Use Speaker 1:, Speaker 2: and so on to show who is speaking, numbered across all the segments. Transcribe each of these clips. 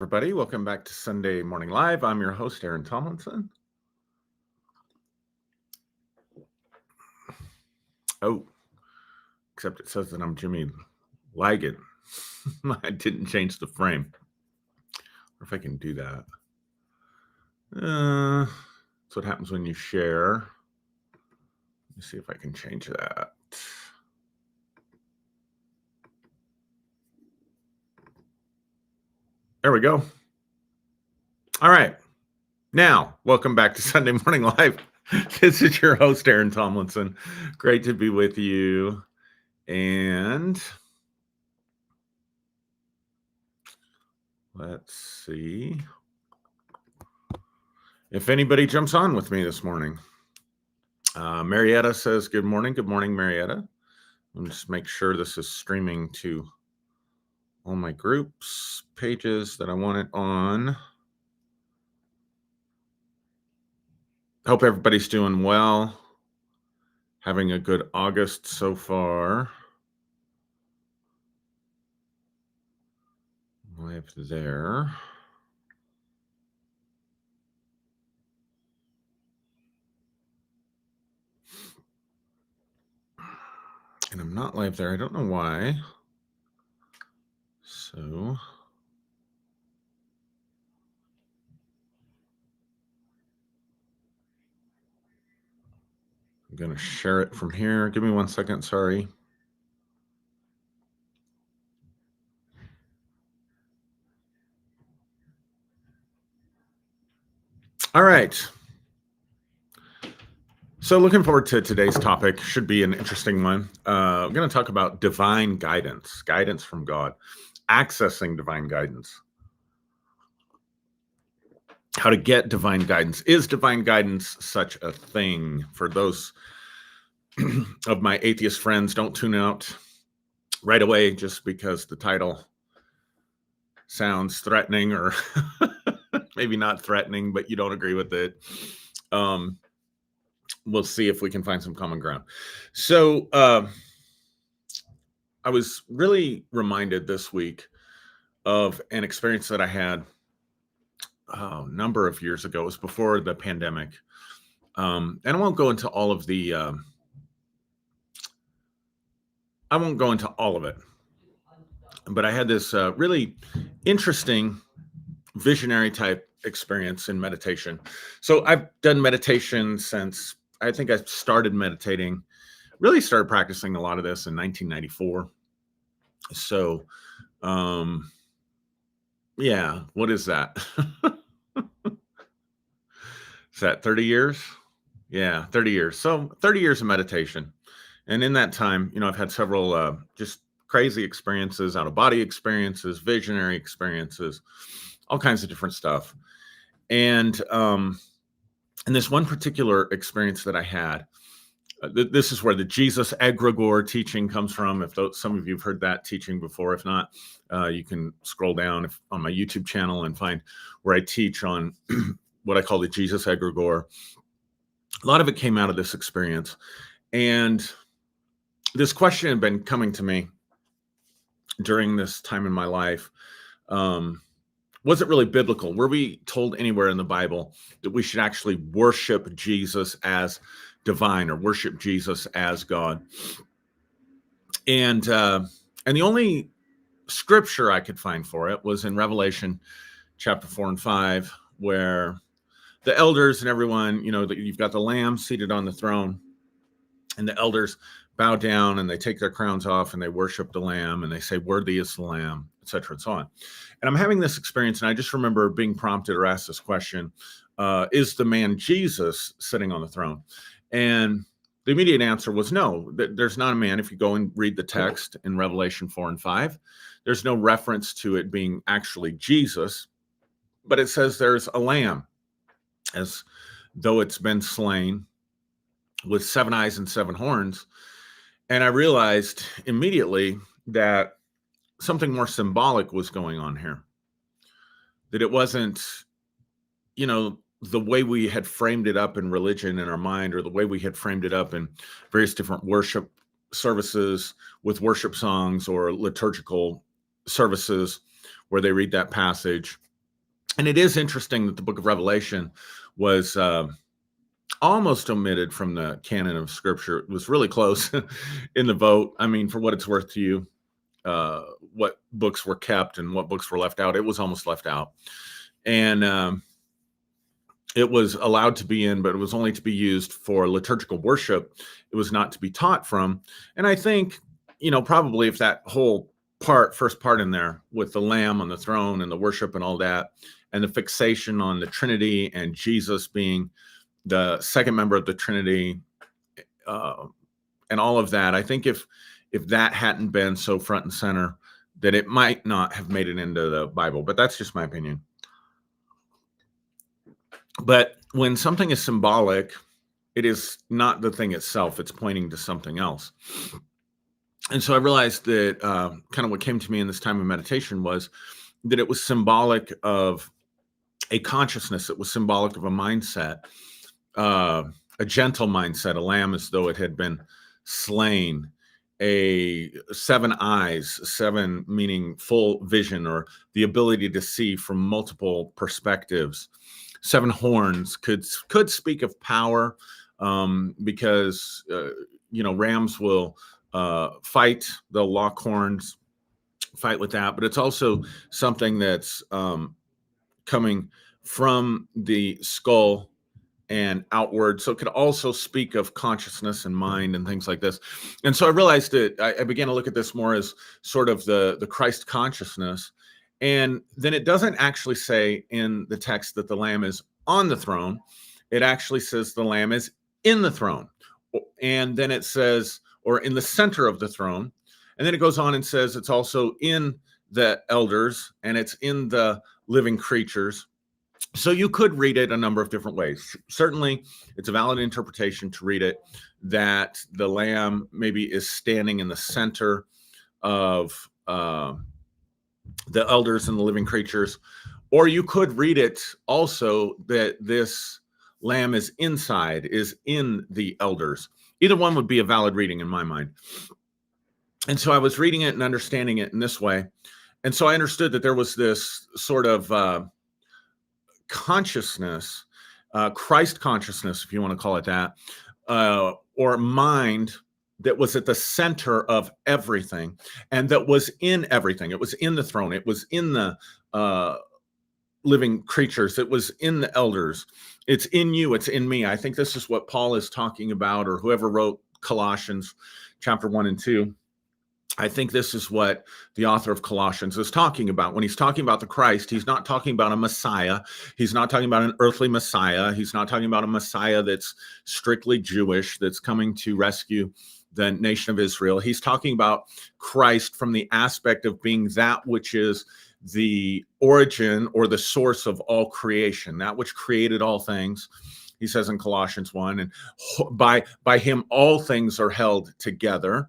Speaker 1: Everybody, welcome back to Sunday Morning Live. I'm your host, Aaron Tomlinson. Oh, except it says that I'm Jimmy Ligon. I didn't change the frame. Or if I can do that. That's what happens when you share. Let me see if I can change that. There we go. All right. Now, welcome back to Sunday Morning Live. This is your host, Aaron Tomlinson. Great to be with you. And let's see if anybody jumps on with me this morning. Marietta says, good morning. Good morning, Marietta. Let me just make sure this is streaming to all my groups, pages that I want it on. Hope everybody's doing well. Having a good August so far. Live there. And I'm not live there. I don't know why. So I'm going to share it from here. Give me 1 second. Sorry. All right. So looking forward to today's topic. Should be an interesting one. I'm going to talk about divine guidance, guidance from God, accessing divine guidance. How to get divine guidance. Is divine guidance such a thing? For those of my atheist friends, don't tune out right away just because the title sounds threatening, or maybe not threatening, but you don't agree with it. We'll see if we can find some common ground. So I was really reminded this week of an experience that I had a number of years ago. It was before the pandemic. And I won't go into all of the, I won't go into all of it, but I had this really interesting visionary type experience in meditation. So I've done meditation since I think I started meditating, really started practicing a lot of this in 1994. So, yeah, what is that? Is that 30 years? Yeah, 30 years. So 30 years of meditation. And in that time, I've had several just crazy experiences, out of body experiences, visionary experiences, all kinds of different stuff. And this one particular experience that I had, this is where the Jesus egregore teaching comes from. If some of you have heard that teaching before, if not, you can scroll down on my YouTube channel and find where I teach on what I call the Jesus egregore. A lot of it came out of this experience. And this question had been coming to me during this time in my life. Was it really biblical? Were we told anywhere in the Bible that we should actually worship Jesus as divine or worship Jesus as God? And the only scripture I could find for it was in Revelation chapter 4 and 5, where the elders and everyone, you've got the Lamb seated on the throne, and the elders bow down and they take their crowns off and they worship the Lamb and they say, "Worthy is the Lamb," etc. and so on. And I'm having this experience, and I just remember being prompted or asked this question: is the man Jesus sitting on the throne? And the immediate answer was no. There's not a man. If you go and read the text in Revelation 4 and 5, there's no reference to it being actually Jesus, but it says there's a lamb, as though it's been slain, with 7 eyes and 7 horns. And I realized immediately that something more symbolic was going on here. That it wasn't, the way we had framed it up in religion in our mind, or the way we had framed it up in various different worship services with worship songs or liturgical services where they read that passage. And it is interesting that the book of Revelation was almost omitted from the canon of Scripture. It was really close in the vote. I mean, for what it's worth to you, what books were kept and what books were left out, it was almost left out. And it was allowed to be in, but it was only to be used for liturgical worship. It was not to be taught from. And I think, probably if that whole first part in there with the Lamb on the throne and the worship and all that, and the fixation on the Trinity and Jesus being the second member of the Trinity, and all of that, I think if that hadn't been so front and center, that it might not have made it into the Bible. But that's just my opinion. But when something is symbolic, it is not the thing itself. It's pointing to something else. And so I realized that kind of what came to me in this time of meditation was that it was symbolic of a consciousness. It was symbolic of a mindset, a gentle mindset, a lamb as though it had been slain, a 7 eyes, 7 meaning full vision or the ability to see from multiple perspectives. 7 horns could speak of power, because rams will fight, they'll lock horns, fight with that, but it's also something that's coming from the skull and outward. So it could also speak of consciousness and mind and things like this. And so I realized that I began to look at this more as sort of the Christ consciousness. And then it doesn't actually say in the text that the Lamb is on the throne. It actually says the Lamb is in the throne. And then it says, or in the center of the throne. And then it goes on and says it's also in the elders and it's in the living creatures. So you could read it a number of different ways. Certainly, it's a valid interpretation to read it that the Lamb maybe is standing in the center of the elders and the living creatures. Or you could read it also that this Lamb is inside, is in the elders. Either one would be a valid reading in my mind. And so I was reading it and understanding it in this way. And so I understood that there was this sort of consciousness, Christ consciousness, if you want to call it that, or mind that was at the center of everything and that was in everything. It was in the throne. It was in the living creatures. It was in the elders. It's in you. It's in me. I think this is what Paul is talking about, or whoever wrote Colossians chapter 1 and 2. I think this is what the author of Colossians is talking about. When he's talking about the Christ, he's not talking about a Messiah. He's not talking about an earthly Messiah. He's not talking about a Messiah that's strictly Jewish, that's coming to rescue the nation of Israel. He's talking about Christ from the aspect of being that which is the origin or the source of all creation, that which created all things. He says in Colossians 1, and by him all things are held together.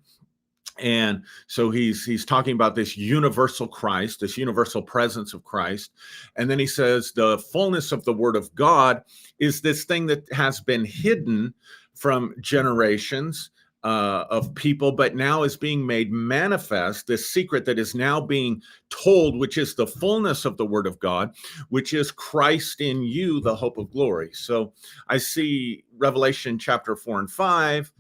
Speaker 1: And so he's talking about this universal Christ, this universal presence of Christ. And then he says the fullness of the word of God is this thing that has been hidden from generations of people, but now is being made manifest, this secret that is now being told, which is the fullness of the word of God, which is Christ in you, the hope of glory. So I see Revelation chapter 4 and 5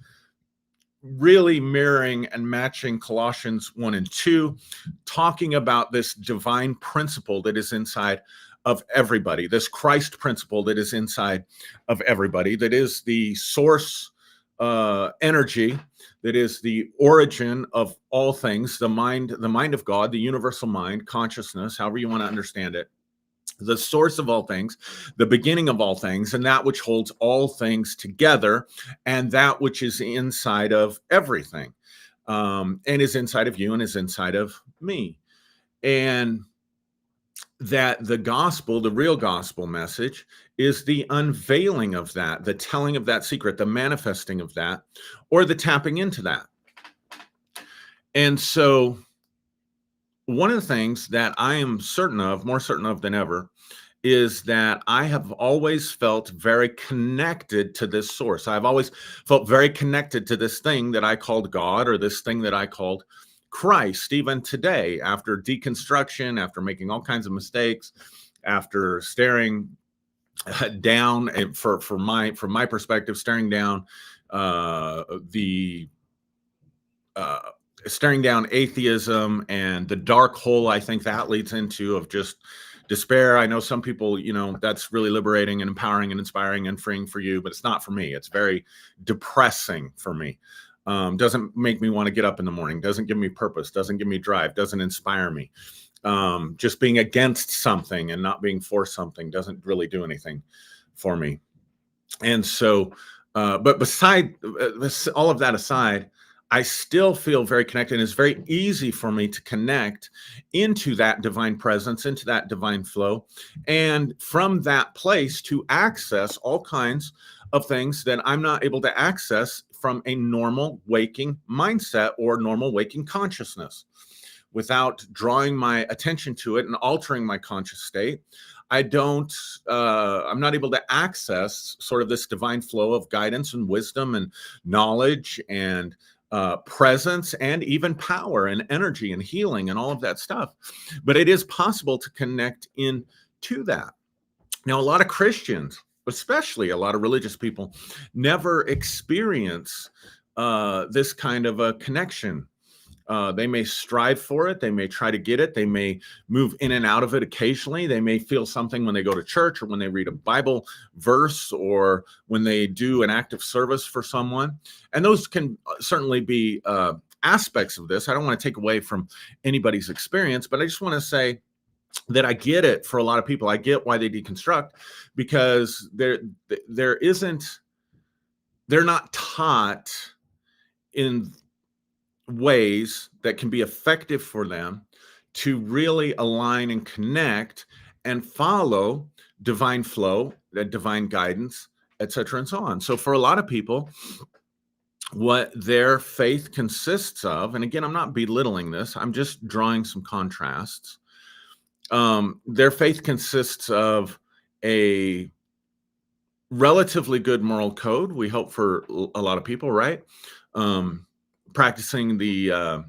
Speaker 1: really mirroring and matching Colossians 1 and 2, talking about this divine principle that is inside of everybody, this Christ principle that is inside of everybody, that is the source energy, that is the origin of all things, the mind of God, the universal mind, consciousness, however you want to understand it, the source of all things, the beginning of all things, and that which holds all things together, and that which is inside of everything, and is inside of you and is inside of me. And that the gospel, the real gospel message, is the unveiling of that, the telling of that secret, the manifesting of that, or the tapping into that. And so one of the things that I am certain of, more certain of than ever, is that I have always felt very connected to this source. I've always felt very connected to this thing that I called God, or this thing that I called Christ. Even today, after deconstruction, after making all kinds of mistakes, after staring down, and from my perspective, staring down the uh, staring down atheism and the dark hole I think that leads into of just despair. I know some people, that's really liberating and empowering and inspiring and freeing for you, but it's not for me. It's very depressing for me. Doesn't make me want to get up in the morning, doesn't give me purpose, doesn't give me drive, doesn't inspire me. Just being against something and not being for something doesn't really do anything for me. And so, but beside all of that aside, I still feel very connected. It's very easy for me to connect into that divine presence, into that divine flow, and from that place to access all kinds of things that I'm not able to access from a normal waking mindset or normal waking consciousness. Without drawing my attention to it and altering my conscious state, I'm not able to access sort of this divine flow of guidance and wisdom and knowledge and presence and even power and energy and healing and all of that stuff. But it is possible to connect into that. Now, a lot of Christians, especially a lot of religious people, never experience this kind of a connection. They may strive for it. They may try to get it. They may move in and out of it occasionally. They may feel something when they go to church or when they read a Bible verse or when they do an act of service for someone. And those can certainly be aspects of this. I don't want to take away from anybody's experience, but I just want to say that I get it for a lot of people. I get why they deconstruct, because they're not taught in ways that can be effective for them to really align and connect and follow divine flow, divine guidance, etc., and so on. So for a lot of people, what their faith consists of, and again, I'm not belittling this, I'm just drawing some contrasts. Their faith consists of a relatively good moral code, we hope, for a lot of people, right? Practicing the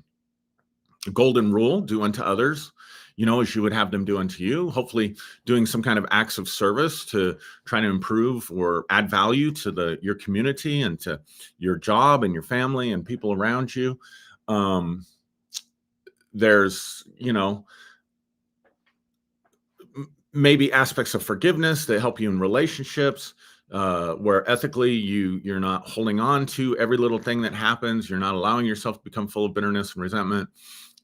Speaker 1: golden rule, do unto others, as you would have them do unto you. Hopefully doing some kind of acts of service to try to improve or add value to your community and to your job and your family and people around you. There's, maybe aspects of forgiveness that help you in relationships, where ethically you're not holding on to every little thing that happens. You're not allowing yourself to become full of bitterness and resentment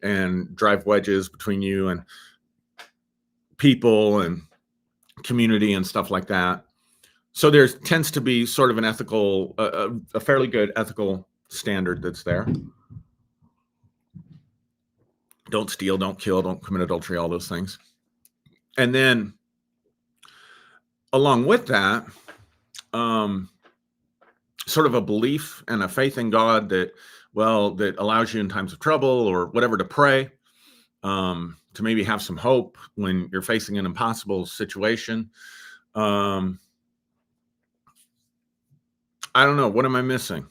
Speaker 1: and drive wedges between you and people and community and stuff like that. So there tends to be sort of an ethical, a fairly good ethical standard that's there. Don't steal, don't kill, don't commit adultery, all those things. And then along with that, sort of a belief and a faith in God that allows you in times of trouble or whatever to pray, to maybe have some hope when you're facing an impossible situation. I don't know. What am I missing?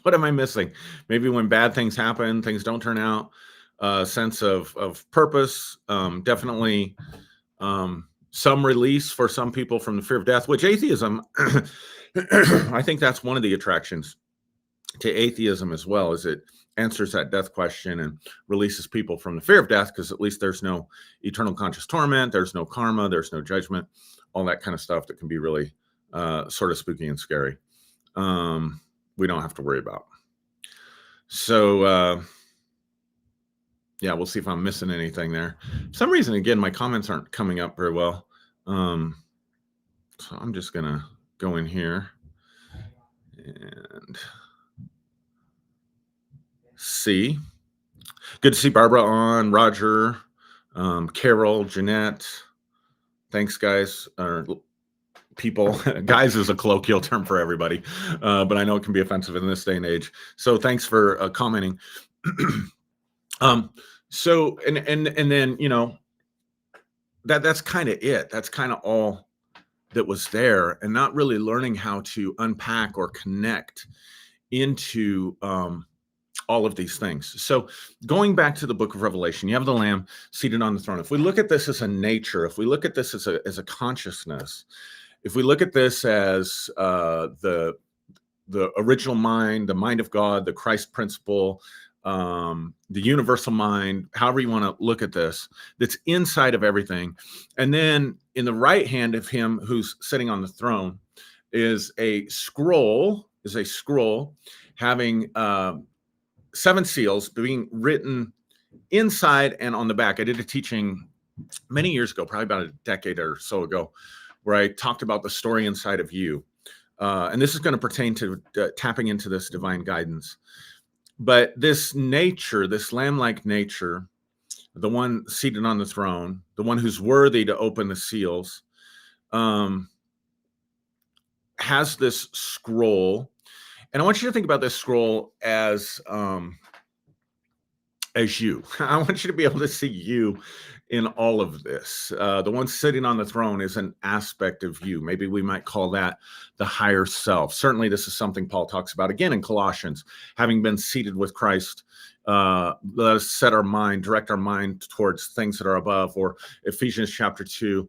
Speaker 1: What am I missing? Maybe when bad things happen, things don't turn out, sense of purpose, definitely some release for some people from the fear of death, which atheism, I think that's one of the attractions to atheism as well, is it answers that death question and releases people from the fear of death, because at least there's no eternal conscious torment, there's no karma, there's no judgment, all that kind of stuff that can be really sort of spooky and scary. We don't have to worry about. So yeah, we'll see if I'm missing anything there. For some reason, again, my comments aren't coming up very well. So I'm just gonna go in here and see. Good to see Barbara on, Roger, Carol, Jeanette. Thanks, guys. People. Guys is a colloquial term for everybody, but I know it can be offensive in this day and age. So thanks for commenting. So and then that's kind of it. That's kind of all that was there, and not really learning how to unpack or connect into all of these things. So going back to the book of Revelation, you have the Lamb seated on the throne. If we look at this as a nature, if we look at this as a consciousness, if we look at this as the original mind, the mind of God, the Christ principle, the universal mind, however you want to look at this, that's inside of everything. And then in the right hand of him who's sitting on the throne is a scroll, having 7 seals being written inside and on the back. I did a teaching many years ago, probably about a decade or so ago, where I talked about the story inside of you. And this is going to pertain to tapping into this divine guidance. But this nature, this lamb-like nature, the one seated on the throne, the one who's worthy to open the seals, has this scroll. And I want you to think about this scroll as you. I want you to be able to see you in all of this. The one sitting on the throne is an aspect of you. Maybe we might call that the higher self. Certainly, this is something Paul talks about again in Colossians. Having been seated with Christ, let us set our mind, direct our mind towards things that are above, or Ephesians chapter 2,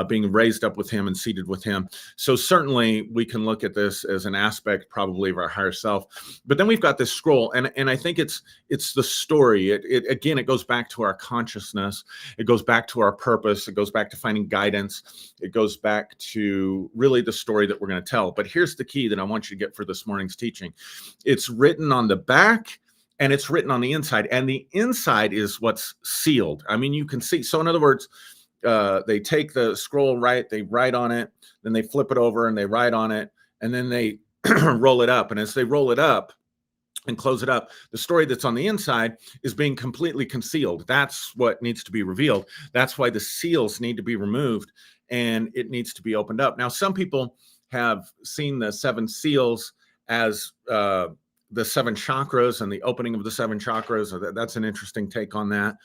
Speaker 1: being raised up with him and seated with him. So certainly we can look at this as an aspect probably of our higher self. But then we've got this scroll, and I think it's the story. It goes back to our consciousness. It goes back to our purpose. It goes back to finding guidance. It goes back to really the story that we're going to tell. But here's the key that I want you to get for this morning's teaching. It's written on the back and it's written on the inside, and the inside is what's sealed. I mean, you can see. So in other words, they take the scroll, they write on it, then they flip it over and they write on it, and then they roll it up. And as they roll it up and close it up, the story that's on the inside is being completely concealed. That's what needs to be revealed. That's why the seals need to be removed and it needs to be opened up. Now, some people have seen the 7 seals as the 7 chakras and the opening of the 7 chakras. That's an interesting take on that.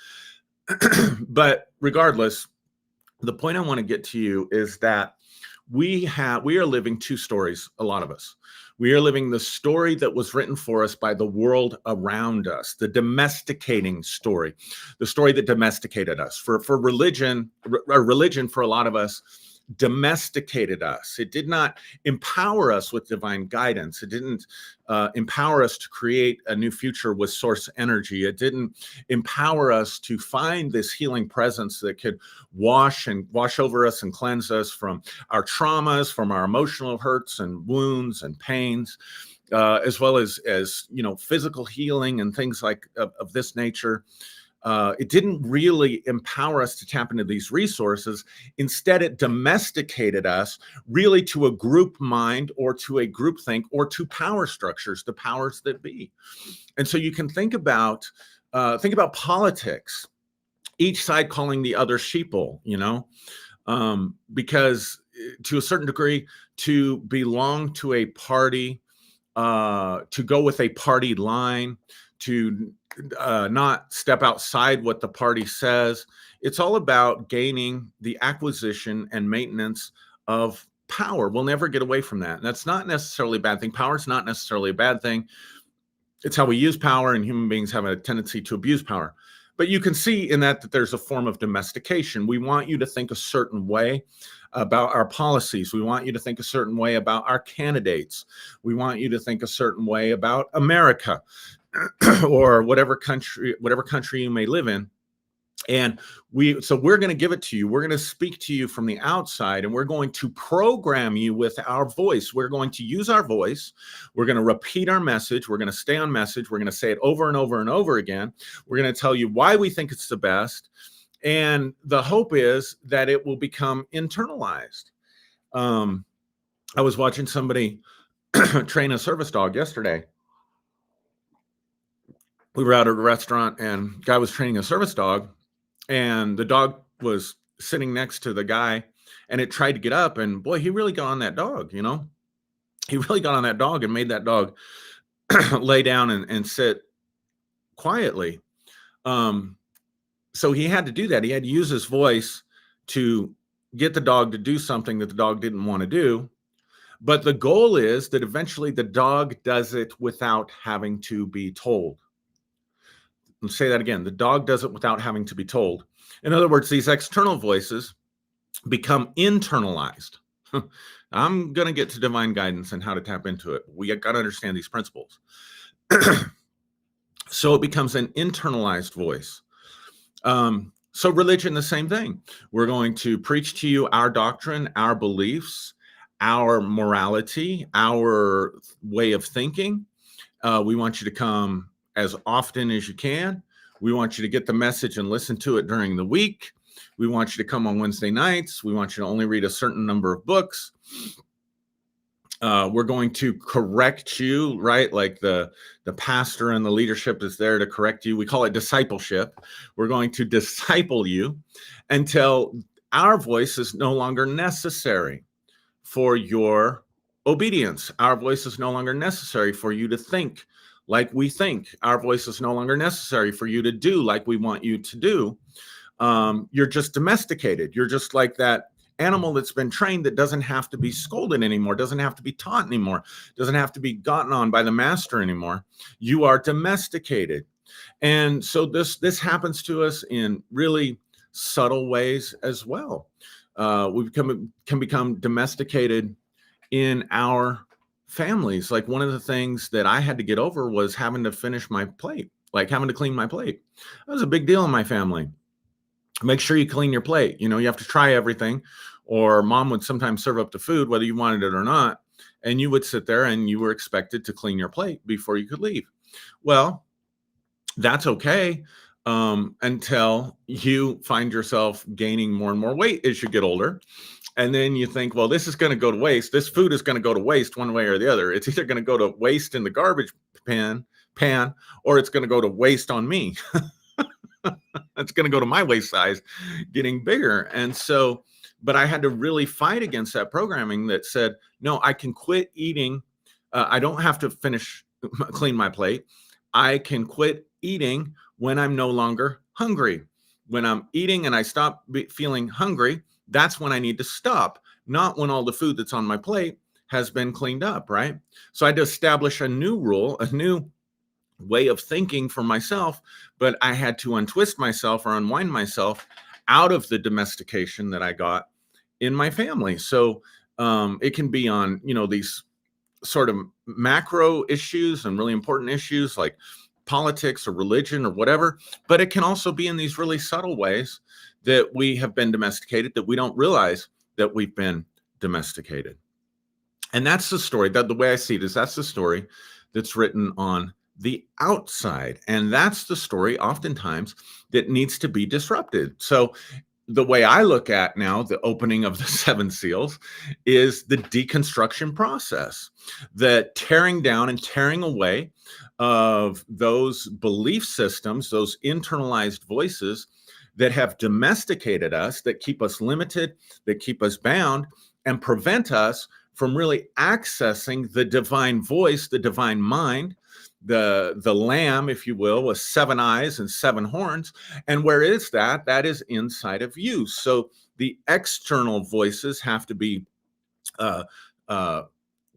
Speaker 1: But regardless, the point I want to get to you is that we are living 2 stories, a lot of us. We are living the story that was written for us by the world around us, the domesticating story, the story that domesticated us. For religion for a lot of us domesticated us. It did not empower us with divine guidance. It didn't empower us to create a new future with source energy. It didn't empower us to find this healing presence that could wash over us and cleanse us from our traumas, from our emotional hurts and wounds and pains, as well as physical healing and things like of this nature. It didn't really empower us to tap into these resources. Instead, it domesticated us really to a group mind or to a group think or to power structures, the powers that be. And so you can think about politics, each side calling the other sheeple, because to a certain degree, to belong to a party, to go with a party line, to not step outside what the party says. It's all about gaining the acquisition and maintenance of power. We'll never get away from that. And that's not necessarily a bad thing. Power is not necessarily a bad thing. It's how we use power, and human beings have a tendency to abuse power. But you can see in that there's a form of domestication. We want you to think a certain way about our policies. We want you to think a certain way about our candidates. We want you to think a certain way about America or whatever country you may live in. And we're going to give it to you. We're going to speak to you from the outside, and we're going to program you with our voice. We're going to use our voice. We're going to repeat our message. We're going to stay on message. We're going to say it over and over and over again. We're going to tell you why we think it's the best. And the hope is that it will become internalized. I was watching somebody train a service dog yesterday. We were out at a restaurant, and the guy was training a service dog, and the dog was sitting next to the guy, and it tried to get up, and boy, he really got on that dog, He really got on that dog and made that dog lay down and sit quietly. So he had to do that. He had to use his voice to get the dog to do something that the dog didn't want to do. But the goal is that eventually the dog does it without having to be told. say that again. The dog does it without having to be told. In other words, these external voices become internalized. I'm going to get to divine guidance and how to tap into it. We got to understand these principles. So it becomes an internalized voice. So religion, the same thing. We're going to preach to you our doctrine, our beliefs, our morality, our way of thinking. We want you to come as often as you can. We want you to get the message and listen to it during the week. We want you to come on Wednesday nights. We want you to only read a certain number of books. We're going to correct you, right? Like the pastor and the leadership is there to correct you. We call it discipleship. We're going to disciple you until our voice is no longer necessary for your obedience. Our voice is no longer necessary for you to think like we think. Our voice is no longer necessary for you to do like we want you to do. You're just domesticated. You're just like that animal that's been trained, that doesn't have to be scolded anymore, doesn't have to be taught anymore, doesn't have to be gotten on by the master anymore. You are domesticated. And so this happens to us in really subtle ways as well. We can become domesticated in our families. Like one of the things that I had to get over was having to finish my plate, like having to clean my plate. That was a big deal in my family. Make sure you clean your plate. You know, you have to try everything, or mom would sometimes serve up the food, whether you wanted it or not. And you would sit there and you were expected to clean your plate before you could leave. Well, that's okay. Until you find yourself gaining more and more weight as you get older. And then you think, well, this is going to go to waste. This food is going to go to waste one way or the other. It's either going to go to waste in the garbage pan, or it's going to go to waste on me. It's going to go to my waist size getting bigger. And so, but I had to really fight against that programming that said, no, I can quit eating. I don't have to clean my plate. I can quit eating when I'm no longer hungry. When I'm eating and I stop feeling hungry, that's when I need to stop, not when all the food that's on my plate has been cleaned up, right? So I had to establish a new rule, a new way of thinking for myself, but I had to untwist myself or unwind myself out of the domestication that I got in my family. So it can be on, these sort of macro issues and really important issues like politics or religion or whatever, but it can also be in these really subtle ways that we have been domesticated, that we don't realize that we've been domesticated. And that's the story, that the way I see it is that's the story that's written on the outside. And that's the story oftentimes that needs to be disrupted. So the way I look at now the opening of the 7 seals is the deconstruction process, the tearing down and tearing away of those belief systems, those internalized voices that have domesticated us, that keep us limited, that keep us bound, and prevent us from really accessing the divine voice, the divine mind, the lamb, if you will, with 7 eyes and 7 horns. And where is that? That is inside of you. So the external voices have to be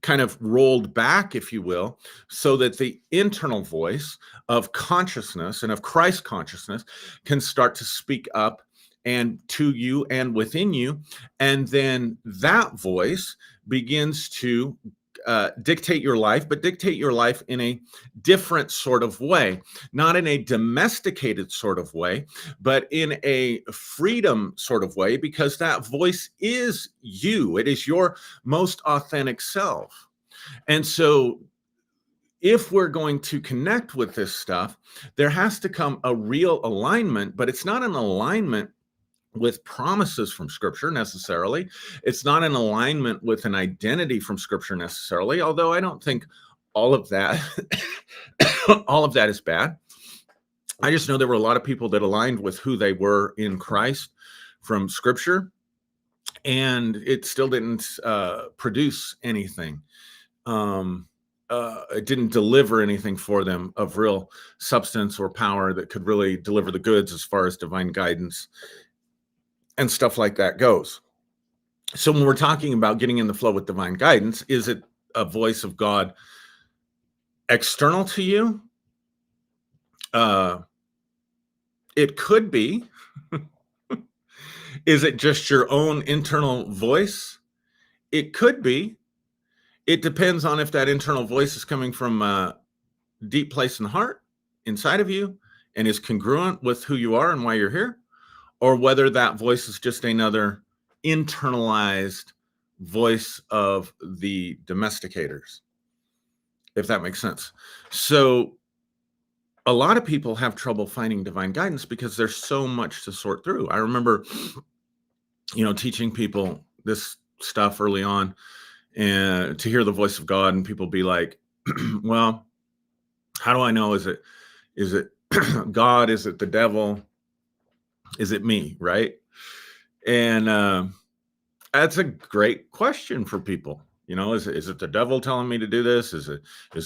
Speaker 1: kind of rolled back, if you will, so that the internal voice of consciousness and of Christ consciousness can start to speak up and to you and within you. And then that voice begins to dictate your life, but dictate your life in a different sort of way, not in a domesticated sort of way, but in a freedom sort of way, because that voice is you. It is your most authentic self. And so if we're going to connect with this stuff, there has to come a real alignment, but it's not an alignment with promises from Scripture necessarily. It's not in alignment with an identity from Scripture necessarily, although I don't think all of that all of that is bad. I just know there were a lot of people that aligned with who they were in Christ from Scripture, and it still didn't produce anything. It didn't deliver anything for them of real substance or power that could really deliver the goods as far as divine guidance and stuff like that goes. So when we're talking about getting in the flow with divine guidance, is it a voice of God external to you? It could be. Is it just your own internal voice? It could be. It depends on if that internal voice is coming from a deep place in the heart inside of you and is congruent with who you are and why you're here, or whether that voice is just another internalized voice of the domesticators, if that makes sense. So a lot of people have trouble finding divine guidance because there's so much to sort through. I remember, teaching people this stuff early on and to hear the voice of God, and people be like, well, how do I know? Is it God? Is it the devil? Is it me? Right. And that's a great question for people. Is it the devil telling me to do this? Is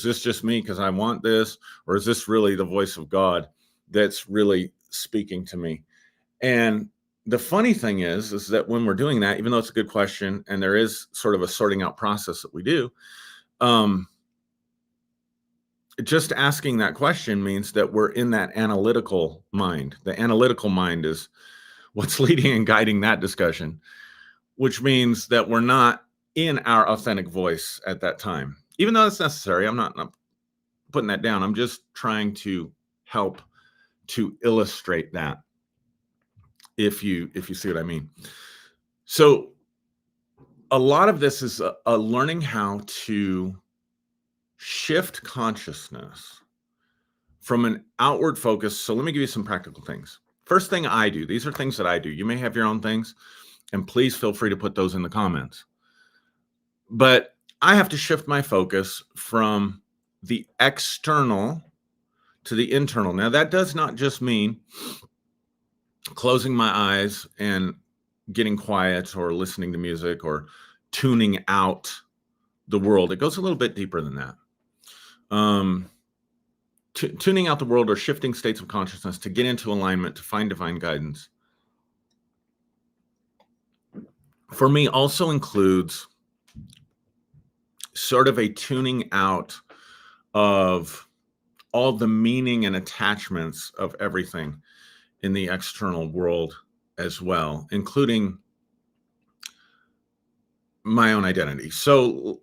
Speaker 1: this just me because I want this? Or is this really the voice of God that's really speaking to me? And the funny thing is that when we're doing that, even though it's a good question and there is sort of a sorting out process that we do, just asking that question means that we're in that analytical mind. The analytical mind is what's leading and guiding that discussion, which means that we're not in our authentic voice at that time. Even though it's necessary, I'm not putting that down. I'm just trying to help to illustrate that, if you see what I mean. So a lot of this is a learning how to shift consciousness from an outward focus. So let me give you some practical things. First thing I do, these are things that I do. You may have your own things, and please feel free to put those in the comments. But I have to shift my focus from the external to the internal. Now, that does not just mean closing my eyes and getting quiet or listening to music or tuning out the world. It goes a little bit deeper than that. Tuning out the world or shifting states of consciousness to get into alignment, to find divine guidance, for me also includes sort of a tuning out of all the meaning and attachments of everything in the external world as well, including my own identity. So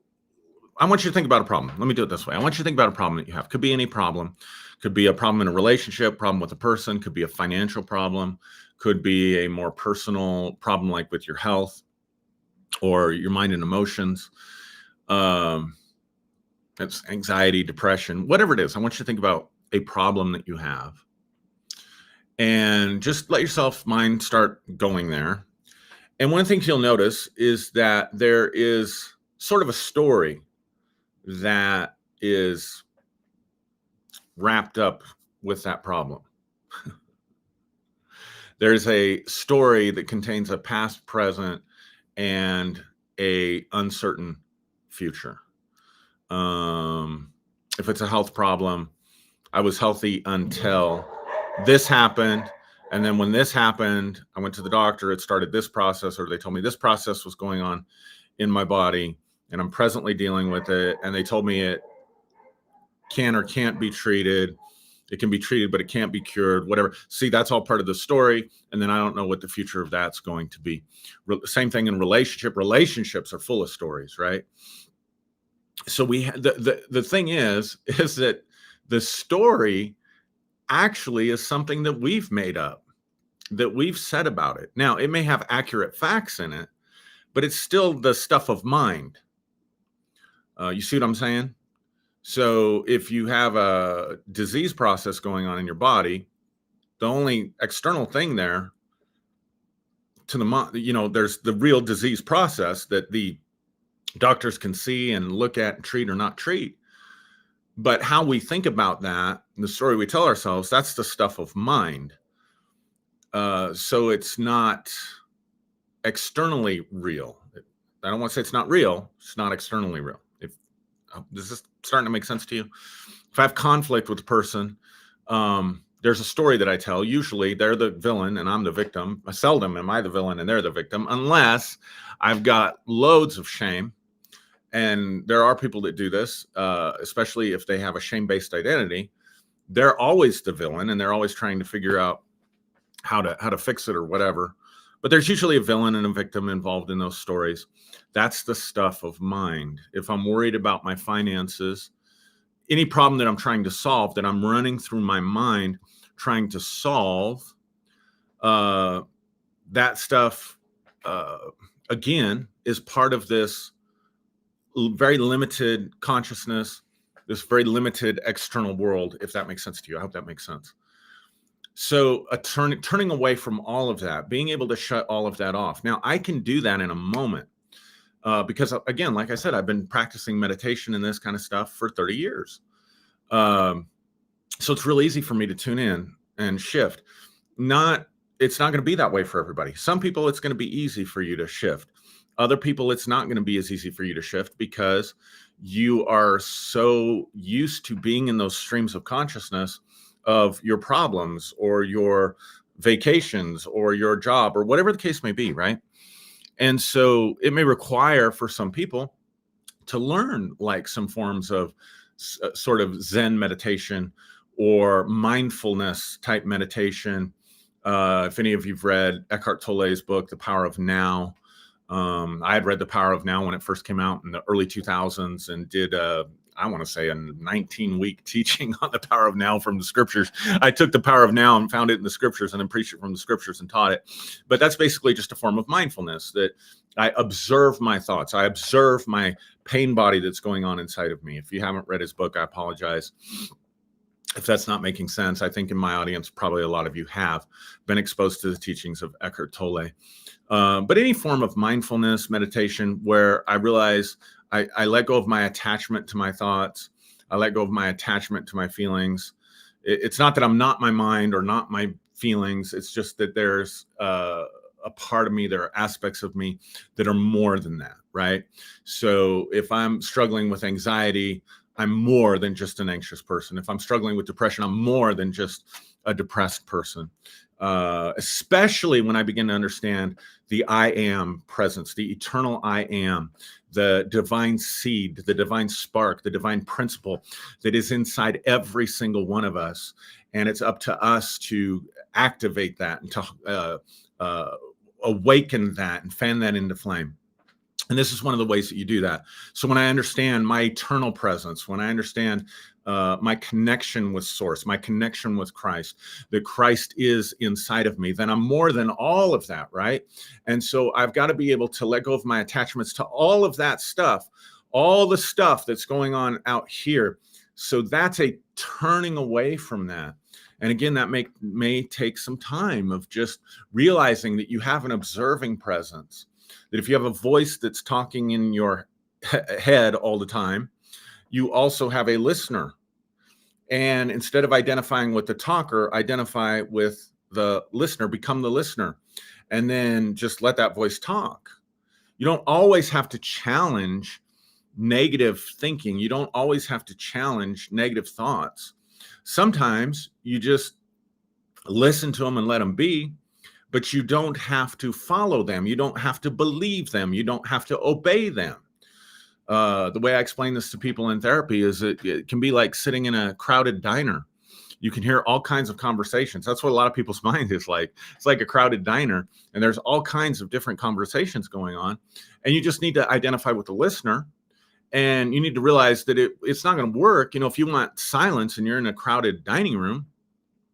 Speaker 1: I want you to think about a problem. Let me do it this way. I want you to think about a problem that you have. Could be any problem. Could be a problem in a relationship, problem with a person, could be a financial problem, could be a more personal problem like with your health or your mind and emotions. It's anxiety, depression, whatever it is. I want you to think about a problem that you have and just let yourself mind start going there. And one of the things you'll notice is that there is sort of a story that is wrapped up with that problem. There's a story that contains a past, present, and a uncertain future. If it's a health problem, I was healthy until this happened. And then when this happened, I went to the doctor, it started this process, or they told me this process was going on in my body, and I'm presently dealing with it. And they told me it can or can't be treated. It can be treated, but it can't be cured, whatever. See, that's all part of the story. And then I don't know what the future of that's going to be. Same thing in relationship. Relationships are full of stories, right? So the thing is that the story actually is something that we've made up, that we've said about it. Now, it may have accurate facts in it, but it's still the stuff of mind. You see what I'm saying? So if you have a disease process going on in your body, the only external thing there to the mind, there's the real disease process that the doctors can see and look at and treat or not treat. But how we think about that, the story we tell ourselves, that's the stuff of mind. So it's not externally real. I don't want to say it's not real. It's not externally real. Is this starting to make sense to you? If I have conflict with a person, there's a story that I tell. Usually they're the villain and I'm the victim. Seldom am I the villain and they're the victim, unless I've got loads of shame. And there are people that do this, especially if they have a shame-based identity. They're always the villain and they're always trying to figure out how to fix it or whatever. But there's usually a villain and a victim involved in those stories. That's the stuff of mind. If I'm worried about my finances, any problem that I'm trying to solve, that I'm running through my mind trying to solve, that stuff, uh, again, is part of this very limited consciousness, this very limited external world, if that makes sense to you. I hope that makes sense. So turning away from all of that, being able to shut all of that off. Now, I can do that in a moment because, again, like I said, I've been practicing meditation and this kind of stuff for 30 years. So it's real easy for me to tune in and shift. It's not going to be that way for everybody. Some people, it's going to be easy for you to shift. Other people, it's not going to be as easy for you to shift because you are so used to being in those streams of consciousness of your problems or your vacations or your job or whatever the case may be, right? And so it may require for some people to learn like some forms of sort of Zen meditation or mindfulness type meditation. If any of you've read Eckhart Tolle's book, The Power of Now, I had read The Power of Now when it first came out in the early 2000s and did I want to say a 19-week teaching on the power of now from the scriptures. I took the power of now and found it in the scriptures and then preached it from the scriptures and taught it. But that's basically just a form of mindfulness, that I observe my thoughts. I observe my pain body that's going on inside of me. If you haven't read his book, I apologize if that's not making sense. I think in my audience, probably a lot of you have been exposed to the teachings of Eckhart Tolle. But any form of mindfulness, meditation, where I realize I let go of my attachment to my thoughts. I let go of my attachment to my feelings. It's not that I'm not my mind or not my feelings. It's just that there's a part of me, there are aspects of me that are more than that, right? So if I'm struggling with anxiety, I'm more than just an anxious person. If I'm struggling with depression, I'm more than just a depressed person. Especially when I begin to understand the I am presence, the eternal I am, the divine seed, the divine spark, the divine principle that is inside every single one of us. And it's up to us to activate that and to awaken that and fan that into flame. And this is one of the ways that you do that. So when I understand my eternal presence, when I understand my connection with Source, my connection with Christ, that Christ is inside of me, then I'm more than all of that, right? And so I've got to be able to let go of my attachments to all of that stuff, all the stuff that's going on out here. So that's a turning away from that. And again, that may take some time of just realizing that you have an observing presence. That if you have a voice that's talking in your head all the time, you also have a listener. And instead of identifying with the talker, identify with the listener, become the listener, and then just let that voice talk. You don't always have to challenge negative thinking. You don't always have to challenge negative thoughts. Sometimes you just listen to them and let them be. But you don't have to follow them. You don't have to believe them. You don't have to obey them. The way I explain this to people in therapy is it can be like sitting in a crowded diner. You can hear all kinds of conversations. That's what a lot of people's mind is like. It's like a crowded diner, and there's all kinds of different conversations going on. And you just need to identify with the listener. And you need to realize that it's not going to work. You know, if you want silence and you're in a crowded dining room,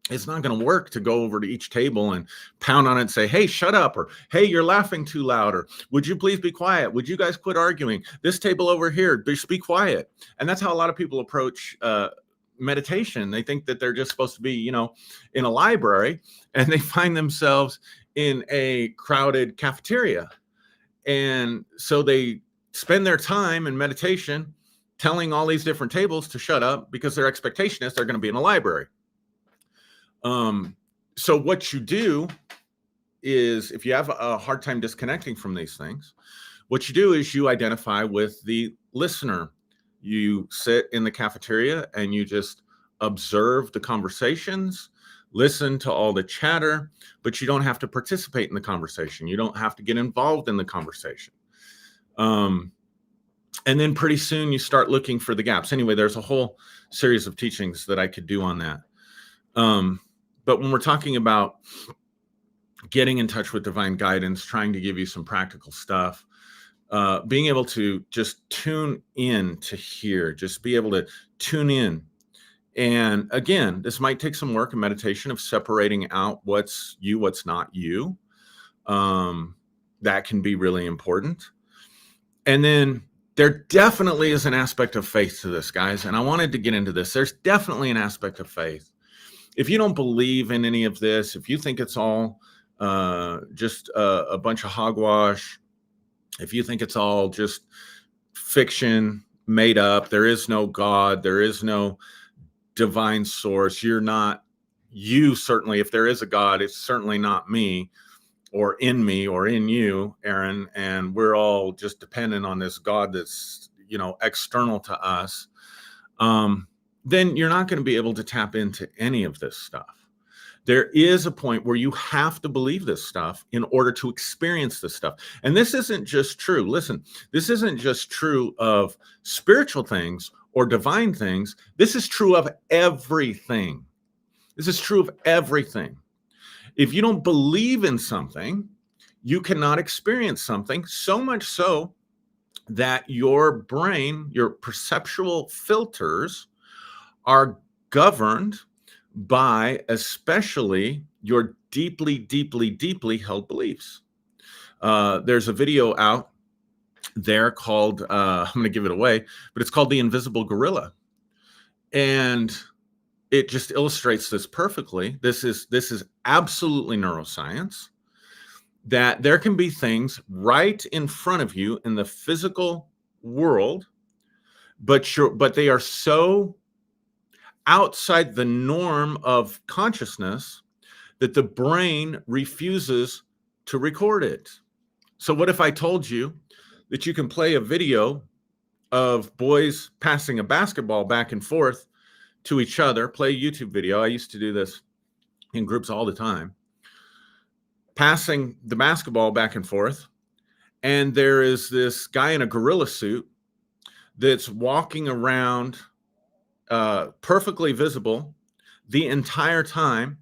Speaker 1: it's not going to work to go over to each table and pound on it and say, hey, shut up, or hey, you're laughing too loud, or would you please be quiet? Would you guys quit arguing? This table over here, just be quiet. And that's how a lot of people approach meditation. They think that they're just supposed to be, you know, in a library, and they find themselves in a crowded cafeteria. And so they spend their time in meditation telling all these different tables to shut up because their expectation is they're going to be in a library. So what you do is, if you have a hard time disconnecting from these things, what you do is you identify with the listener. You sit in the cafeteria and you just observe the conversations, listen to all the chatter, but you don't have to participate in the conversation. You don't have to get involved in the conversation. And then pretty soon you start looking for the gaps. Anyway, there's a whole series of teachings that I could do on that. But when we're talking about getting in touch with divine guidance, trying to give you some practical stuff, being able to just tune in to hear, just be able to tune in. And again, this might take some work and meditation of separating out what's you, what's not you. That can be really important. And then there definitely is an aspect of faith to this, guys. And I wanted to get into this. There's definitely an aspect of faith. If you don't believe in any of this, if you think it's all just a bunch of hogwash, if you think it's all just fiction made up, there is no God, there is no divine source, you're not you. Certainly, if there is a God, it's certainly not me or in you, Aaron, and we're all just dependent on this God that's, external to us, then you're not going to be able to tap into any of this stuff. There is a point where you have to believe this stuff in order to experience this stuff. And this isn't just true. Listen, this isn't just true of spiritual things or divine things. This is true of everything. This is true of everything. If you don't believe in something, you cannot experience something, so much so that your brain, your perceptual filters are governed by especially your deeply, deeply, deeply held beliefs. There's a video out there called, I'm going to give it away, but it's called The Invisible Gorilla. And it just illustrates this perfectly. This is absolutely neuroscience, that there can be things right in front of you in the physical world, but they are so outside the norm of consciousness that the brain refuses to record it. So what if I told you that you can play a video of boys passing a basketball back and forth to each other, play a YouTube video? I used to do this in groups all the time, passing the basketball back and forth. And there is this guy in a gorilla suit that's walking around perfectly visible the entire time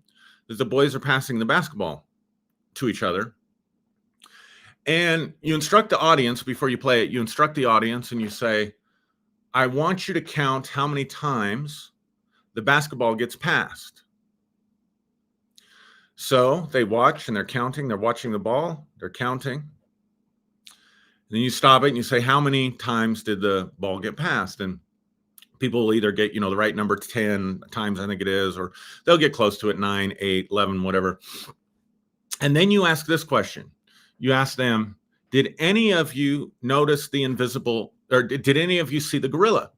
Speaker 1: that the boys are passing the basketball to each other. And you instruct the audience before you play it. You instruct the audience and you say, I want you to count how many times the basketball gets passed. So they watch and they're counting. They're watching the ball. They're counting. And then you stop it and you say, how many times did the ball get passed? And people will either get, the right number 10 times, I think it is, or they'll get close to it, 9, 8, 11, whatever. And then you ask this question. You ask them, did any of you notice the invisible, or did any of you see the gorilla?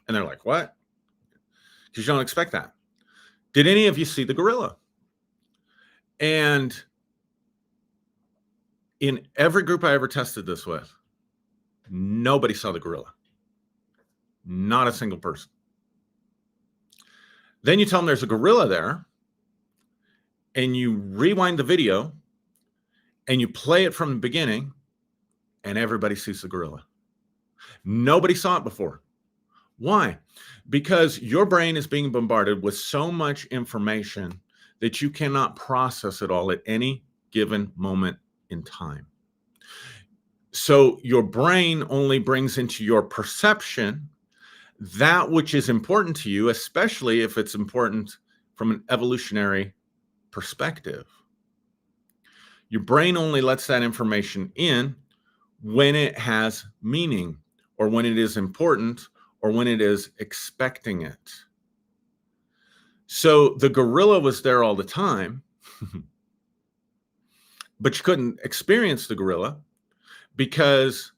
Speaker 1: And they're like, what? Because you don't expect that. Did any of you see the gorilla? And in every group I ever tested this with, nobody saw the gorilla. Not a single person. Then you tell them there's a gorilla there, and you rewind the video, and you play it from the beginning, and everybody sees the gorilla. Nobody saw it before. Why? Because your brain is being bombarded with so much information that you cannot process it all at any given moment in time. So your brain only brings into your perception that which is important to you, especially if it's important from an evolutionary perspective. Your brain only lets that information in when it has meaning, or when it is important, or when it is expecting it. So the gorilla was there all the time, but you couldn't experience the gorilla because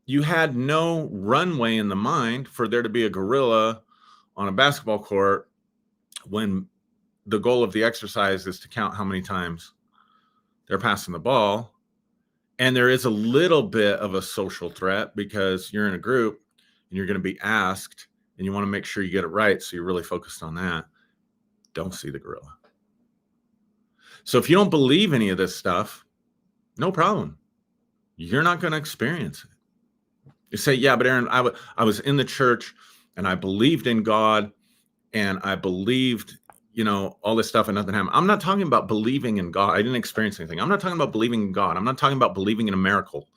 Speaker 1: you had no runway in the mind for there to be a gorilla on a basketball court when the goal of the exercise is to count how many times they're passing the ball. And there is a little bit of a social threat because you're in a group and you're going to be asked and you want to make sure you get it right. So you're really focused on that. Don't see the gorilla. So if you don't believe any of this stuff, no problem. You're not going to experience it. You say, yeah, but Aaron, I was in the church and I believed in God and I believed, all this stuff and nothing happened. I'm not talking about believing in God. I didn't experience anything. I'm not talking about believing in God. I'm not talking about believing in a miracle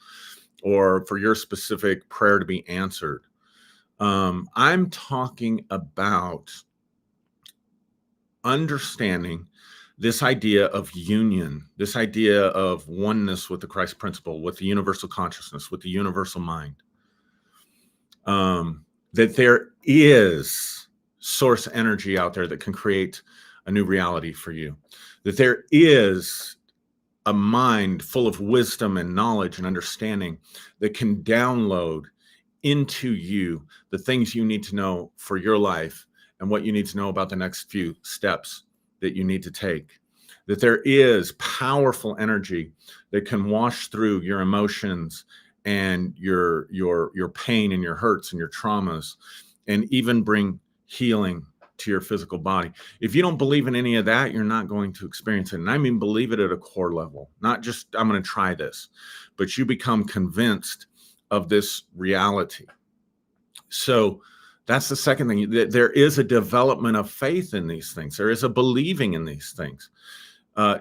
Speaker 1: or for your specific prayer to be answered. I'm talking about understanding this idea of union, this idea of oneness with the Christ principle, with the universal consciousness, with the universal mind. That there is source energy out there that can create a new reality for you. That there is a mind full of wisdom and knowledge and understanding that can download into you the things you need to know for your life and what you need to know about the next few steps that you need to take. That there is powerful energy that can wash through your emotions and your pain and your hurts and your traumas, and even bring healing to your physical body. If you don't believe in any of that, you're not going to experience it. And I mean, believe it at a core level, not just, I'm going to try this, but you become convinced of this reality. So that's the second thing. There is a development of faith in these things. There is a believing in these things,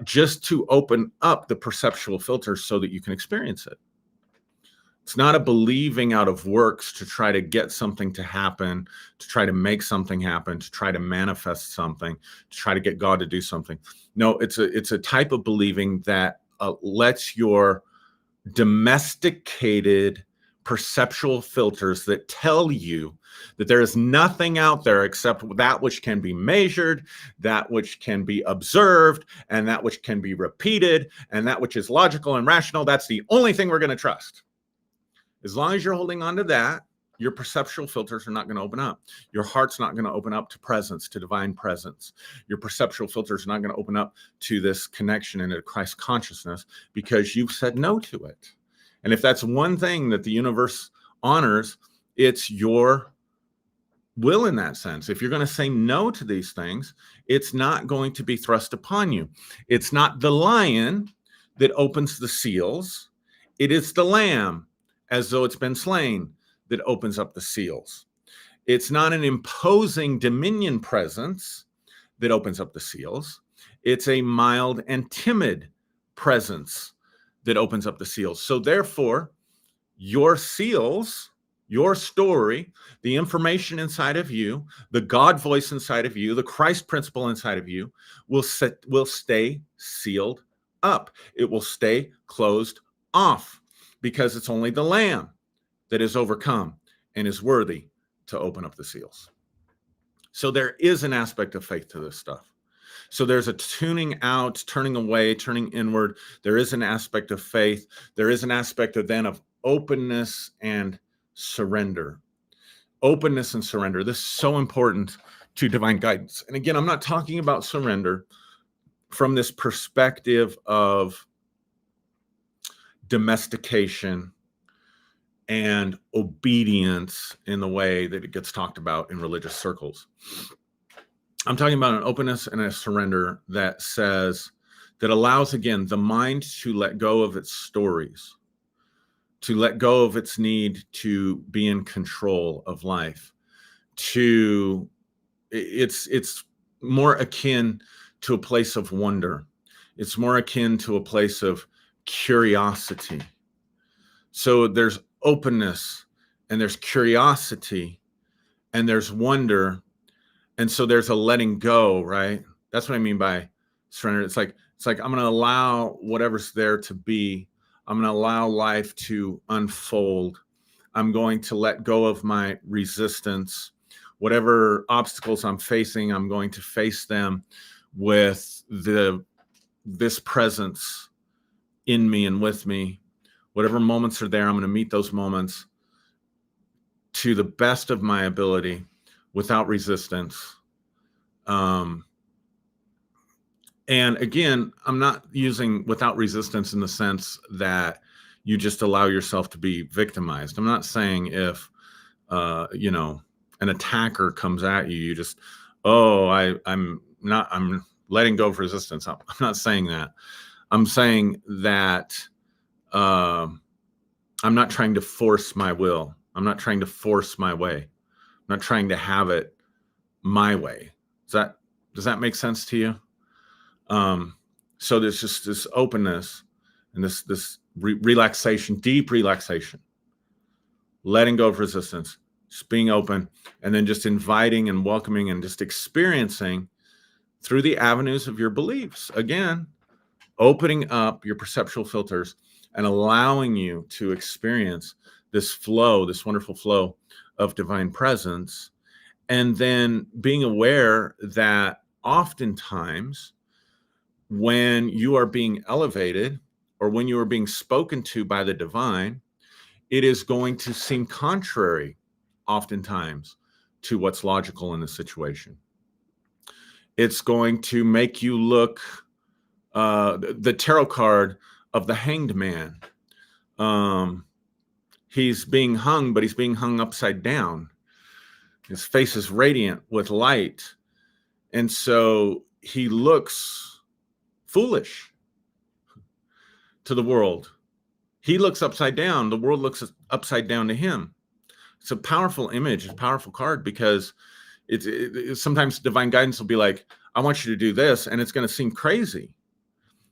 Speaker 1: just to open up the perceptual filters so that you can experience it. It's not a believing out of works to try to get something to happen, to try to make something happen, to try to manifest something, to try to get God to do something. No, it's a type of believing that lets your domesticated perceptual filters that tell you that there is nothing out there except that which can be measured, that which can be observed, and that which can be repeated, and that which is logical and rational. That's the only thing we're going to trust. As long as you're holding on to that, your perceptual filters are not going to open up. Your heart's not going to open up to presence, to divine presence. Your perceptual filters are not going to open up to this connection into Christ consciousness because you've said no to it. And if that's one thing that the universe honors, it's your will in that sense. If you're going to say no to these things, it's not going to be thrust upon you. It's not the lion that opens the seals. It is the lamb, as though it's been slain, that opens up the seals. It's not an imposing dominion presence that opens up the seals. It's a mild and timid presence that opens up the seals. So therefore, your seals, your story, the information inside of you, the God voice inside of you, the Christ principle inside of you will stay sealed up. It will stay closed off, because it's only the Lamb that is overcome and is worthy to open up the seals. So there is an aspect of faith to this stuff. So there's a tuning out, turning away, turning inward. There is an aspect of faith. There is an aspect of openness and surrender. Openness and surrender. This is so important to divine guidance. And again, I'm not talking about surrender from this perspective of domestication and obedience in the way that it gets talked about in religious circles. I'm talking about an openness and a surrender that allows, again, the mind to let go of its stories, to let go of its need to be in control of life. It's more akin to a place of wonder. It's more akin to a place of curiosity. So there's openness and there's curiosity and there's wonder. And so there's a letting go, right? That's what I mean by surrender. It's like I'm going to allow whatever's there to be. I'm going to allow life to unfold. I'm going to let go of my resistance. Whatever obstacles I'm facing, I'm going to face them with this presence in me and with me. Whatever moments are there, I'm going to meet those moments to the best of my ability without resistance. And again, I'm not using without resistance in the sense that you just allow yourself to be victimized. I'm not saying if, an attacker comes at you, you just, I'm letting go of resistance. I'm not saying that. I'm saying that I'm not trying to force my will. I'm not trying to force my way. I'm not trying to have it my way. Does Does that make sense to you? So there's just this openness and this relaxation, deep relaxation, letting go of resistance, just being open, and then just inviting and welcoming and just experiencing through the avenues of your beliefs. Again, opening up your perceptual filters and allowing you to experience this flow, this wonderful flow of divine presence. And then being aware that oftentimes when you are being elevated or when you are being spoken to by the divine, it is going to seem contrary oftentimes to what's logical in the situation. It's going to make you look, the tarot card of the Hanged Man. He's being hung, but he's being hung upside down. His face is radiant with light. And so he looks foolish to the world. He looks upside down. The world looks upside down to him. It's a powerful image, a powerful card, because it's sometimes divine guidance will be like, I want you to do this. And it's going to seem crazy.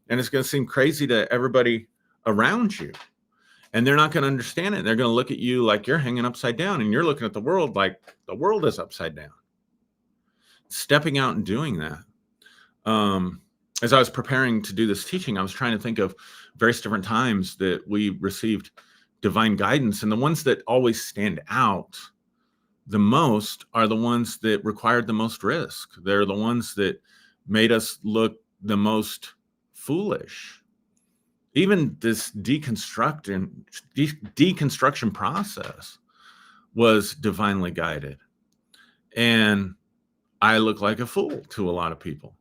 Speaker 1: And it's going to seem crazy to everybody around you. And they're not going to understand it. They're going to look at you like you're hanging upside down, and you're looking at the world like the world is upside down. Stepping out and doing that. As I was preparing to do this teaching, I was trying to think of various different times that we received divine guidance. And the ones that always stand out the most are the ones that required the most risk. They're the ones that made us look the most foolish. Even this deconstruction process was divinely guided. And I look like a fool to a lot of people.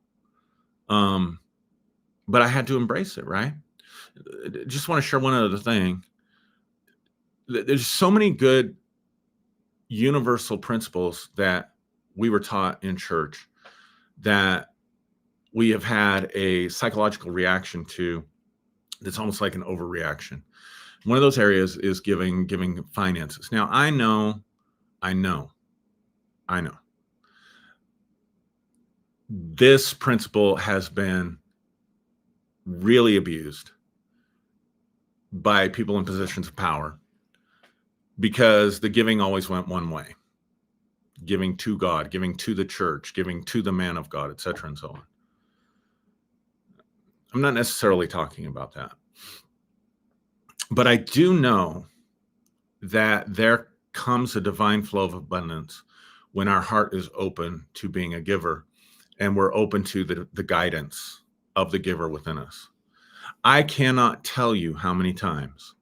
Speaker 1: But I had to embrace it, right? Just want to share one other thing. There's so many good universal principles that we were taught in church that we have had a psychological reaction to. That's almost like an overreaction. One of those areas is giving finances. Now, I know this principle has been really abused by people in positions of power, because the giving always went one way: giving to God, giving to the church, giving to the man of God, etc., and so on. I'm not necessarily talking about that, but I do know that there comes a divine flow of abundance when our heart is open to being a giver, and we're open to the guidance of the giver within us. I cannot tell you how many times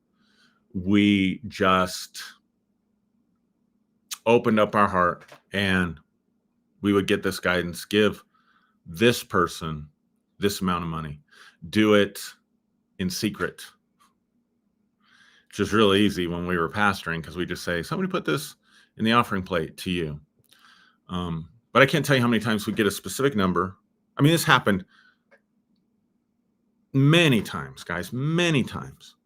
Speaker 1: we just opened up our heart and we would get this guidance: give this person this amount of money, do it in secret. Which is really easy when we were pastoring, because we just say, somebody put this in the offering plate to you. But I can't tell you how many times we get a specific number. I mean, this happened many times, guys, many times.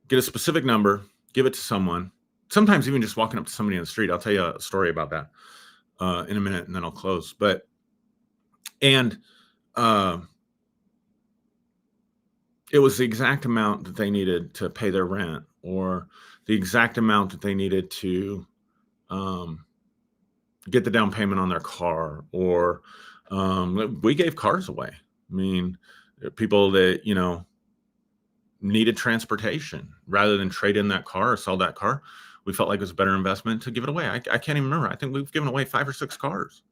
Speaker 1: Get a specific number, give it to someone. Sometimes even just walking up to somebody on the street. I'll tell you a story about that in a minute, and then I'll close. It was the exact amount that they needed to pay their rent, or the exact amount that they needed to get the down payment on their car, or we gave cars away. I mean, people that, needed transportation, rather than trade in that car or sell that car, we felt like it was a better investment to give it away. I can't even remember. I think we've given away 5 or 6 cars.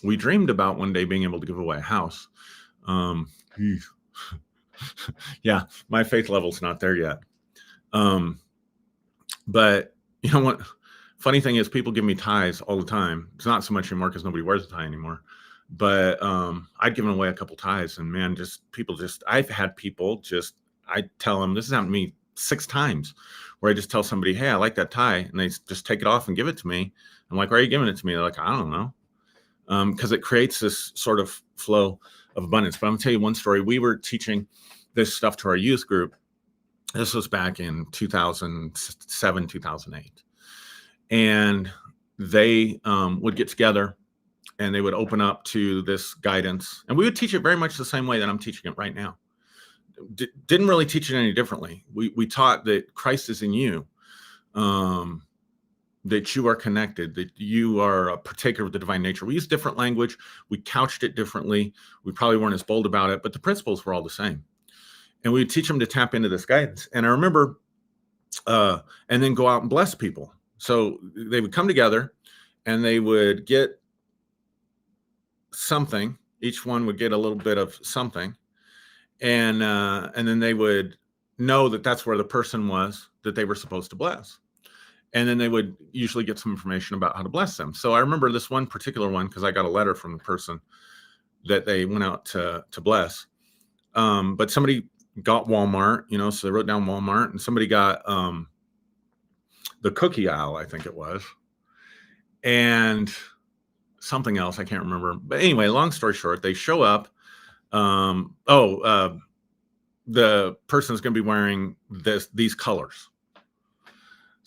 Speaker 1: We dreamed about one day being able to give away a house. Yeah, my faith level's not there yet. But you know what? Funny thing is, people give me ties all the time. It's not so much anymore because nobody wears a tie anymore. But I'd given away a couple ties, and man, I've had people I tell them, this has happened to me 6 times, where I just tell somebody, hey, I like that tie, and they just take it off and give it to me. I'm like, why are you giving it to me? They're like, I don't know. Because it creates this sort of flow of abundance. But I'm gonna tell you one story. We were teaching this stuff to our youth group. This was back in 2007, 2008. And they would get together and they would open up to this guidance, and we would teach it very much the same way that I'm teaching it right now. Didn't really teach it any differently. We taught that Christ is in you, that you are connected, that you are a partaker of the divine nature. We used different language. We couched it differently. We probably weren't as bold about it, but the principles were all the same. And we would teach them to tap into this guidance. And I remember, and then go out and bless people. So they would come together and they would get something. Each one would get a little bit of something. And then they would know that that's where the person was that they were supposed to bless. And then they would usually get some information about how to bless them. So I remember this one particular one because I got a letter from the person that they went out to bless. But somebody got Walmart, so they wrote down Walmart, and somebody got the cookie aisle, I think it was, and something else, I can't remember. But anyway, long story short, they show up. The person's going to be wearing these colors.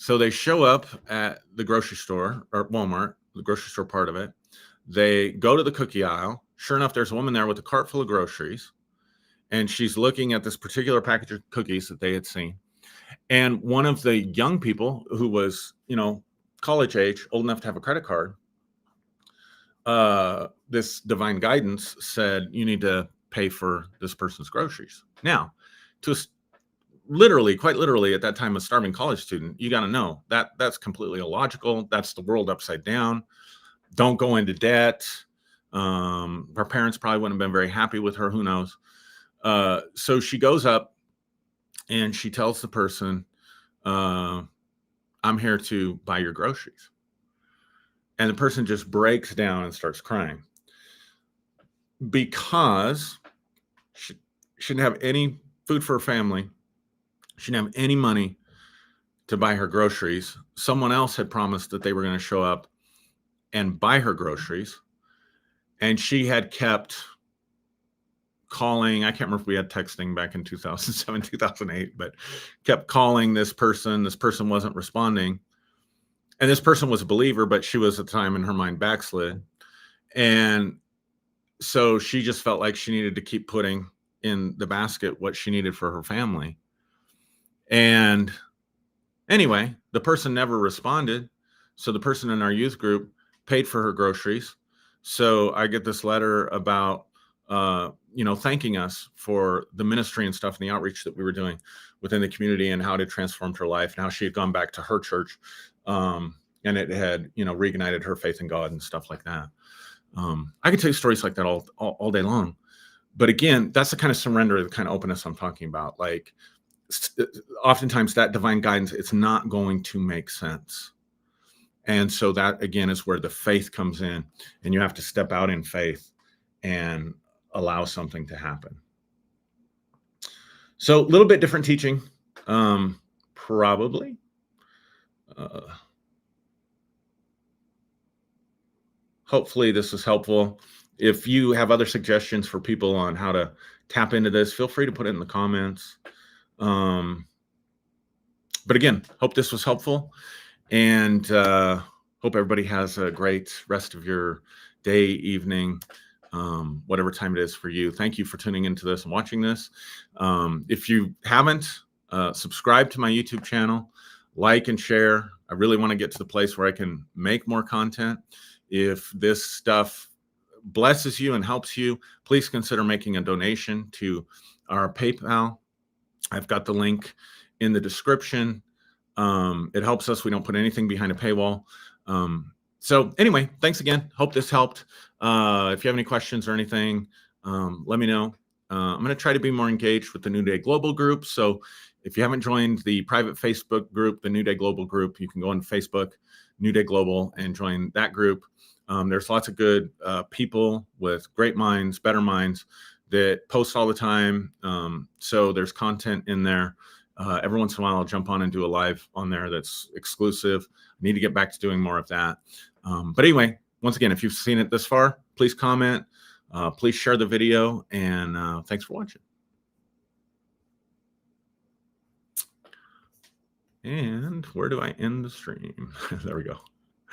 Speaker 1: So they show up at the grocery store, or Walmart, the grocery store part of it. They go to the cookie aisle. Sure enough, there's a woman there with a cart full of groceries, and she's looking at this particular package of cookies that they had seen. And one of the young people who was, college age, old enough to have a credit card, this divine guidance said, you need to pay for this person's groceries. Now, quite literally at that time, a starving college student, you got to know that that's completely illogical. That's the world upside down. Don't go into debt. Her parents probably wouldn't have been very happy with her. Who knows? So she goes up and she tells the person, I'm here to buy your groceries. And the person just breaks down and starts crying because she didn't have any food for her family. She didn't have any money to buy her groceries. Someone else had promised that they were going to show up and buy her groceries. And she had kept calling. I can't remember if we had texting back in 2007, 2008, but kept calling this person. This person wasn't responding. And this person was a believer, but she was at the time in her mind backslid. And so she just felt like she needed to keep putting in the basket what she needed for her family. And anyway, the person never responded. So the person in our youth group paid for her groceries. So I get this letter about, thanking us for the ministry and stuff and the outreach that we were doing within the community and how it had transformed her life and how she had gone back to her church. And it had, reignited her faith in God and stuff like that. I could tell you stories like that all day long. But again, that's the kind of surrender, the kind of openness I'm talking about. Like, oftentimes that divine guidance, it's not going to make sense. And so that, again, is where the faith comes in, and you have to step out in faith and allow something to happen. So a little bit different teaching, probably. Hopefully this was helpful. If you have other suggestions for people on how to tap into this, feel free to put it in the comments. But again, hope this was helpful, and hope everybody has a great rest of your day, evening, whatever time it is for you. Thank you for tuning into this and watching this. If you haven't, subscribe to my YouTube channel, like and share. I really want to get to the place where I can make more content. If this stuff blesses you and helps you, please consider making a donation to our PayPal. I've got the link in the description. It helps us. We don't put anything behind a paywall. So anyway, thanks again. Hope this helped. If you have any questions or anything, let me know. I'm going to try to be more engaged with the New Day Global group. So if you haven't joined the private Facebook group, the New Day Global group, you can go on Facebook, New Day Global, and join that group. There's lots of good people with great minds, better minds, that post all the time. So there's content in there. Every once in a while, I'll jump on and do a live on there that's exclusive. I need to get back to doing more of that. But anyway, once again, if you've seen it this far, please comment, please share the video, and thanks for watching. And where do I end the stream? There we go.